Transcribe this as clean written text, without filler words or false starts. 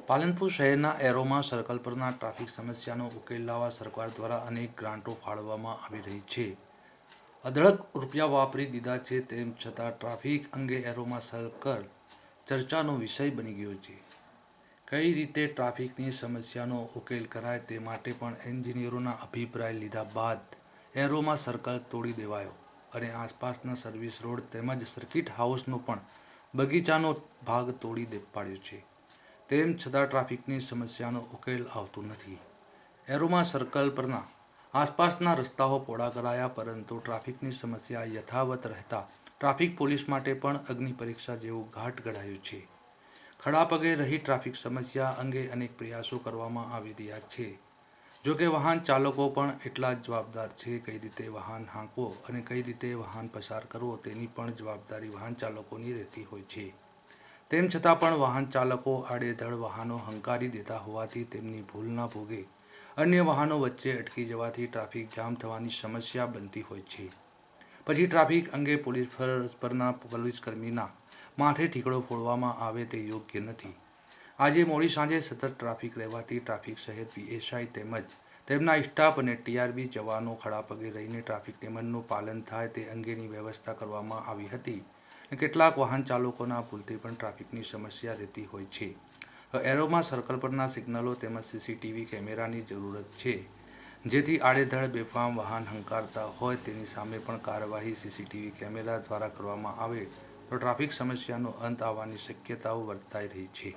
પાલનપુર શહેરના aroma circle પરના traffic સમસ્યાનો ઉકેલ લાવવા સરકાર દ્વારા અનેક ગ્રાન્ટો ફાળવવામાં આવી રહી છે. અઢળક રૂપિયા વાપરી દીધા છે, તેમ છતાં ટ્રાફિક અંગે એરોમા સર્કલ ચર્ચાનો વિષય બની ગયો છે. કઈ રીતે ટ્રાફિકની સમસ્યાનો ઉકેલ કરાય તે માટે પણ એન્જિનિયરોના અભિપ્રાય લીધા બાદ એરોમા સર્કલ તોડી દેવાયો અને આસપાસના સર્વિસ રોડ તેમજ સર્કિટ હાઉસનો પણ બગીચાનો ભાગ તોડી પાડ્યો છે. તેમ છતાં ટ્રાફિકની સમસ્યાનો ઉકેલ આવતો નથી. એરોમા સર્કલ પરના આસપાસના રસ્તાઓ પહોળા કરાયા, પરંતુ ટ્રાફિકની સમસ્યા યથાવત રહેતા ટ્રાફિક પોલીસ માટે પણ અગ્નિ પરીક્ષા જેવું ઘાટ ઘડાયું છે. ખડા પગે રહી ટ્રાફિક સમસ્યા અંગે અનેક પ્રયાસો કરવામાં આવી રહ્યા છે. જોકે વાહન ચાલકો પણ એટલા જ જવાબદાર છે. કઈ રીતે વાહન હાંકવો અને કઈ રીતે વાહન પસાર કરવો તેની પણ જવાબદારી વાહન ચાલકોની રહેતી હોય છે. તેમ છતાં પણ વાહન ચાલકો આડેધડ વાહનો હંકારી દેતા હોવાથી તેમની ભૂલના ભોગે અન્ય વાહનો વચ્ચે અટકી જવાથી ટ્રાફિક જામ થવાની સમસ્યા બનતી હોય છે. પછી ટ્રાફિક અંગે પોલીસ ફરજ પરના પોલીસકર્મીના માથે ઠીકડો ફોડવામાં આવે તે યોગ્ય નથી. આજે મોડી સાંજે સતત ટ્રાફિક રહેવાથી ટ્રાફિક શહેર પીએસઆઈ તેમજ તેમના સ્ટાફ અને ટીઆરબી જવાનો ખડા પગે રહીને ટ્રાફિક નિયમનનું પાલન થાય તે અંગેની વ્યવસ્થા કરવામાં આવી હતી. કેટલાક વાહન ચાલકોના ભૂલથી પણ ટ્રાફિકની સમસ્યા રહેતી હોય છે. એરોમા સર્કલ પરના સિગ્નલો તેમજ સીસીટીવી કેમેરાની જરૂરત છે, જેથી આડેધડ બેફામ વાહન હંકારતા હોય તેની સામે પણ કાર્યવાહી સીસીટીવી કેમેરા દ્વારા કરવામાં આવે તો ટ્રાફિક સમસ્યાનો અંત આવવાની શક્યતાઓ વર્તાઈ રહી છે.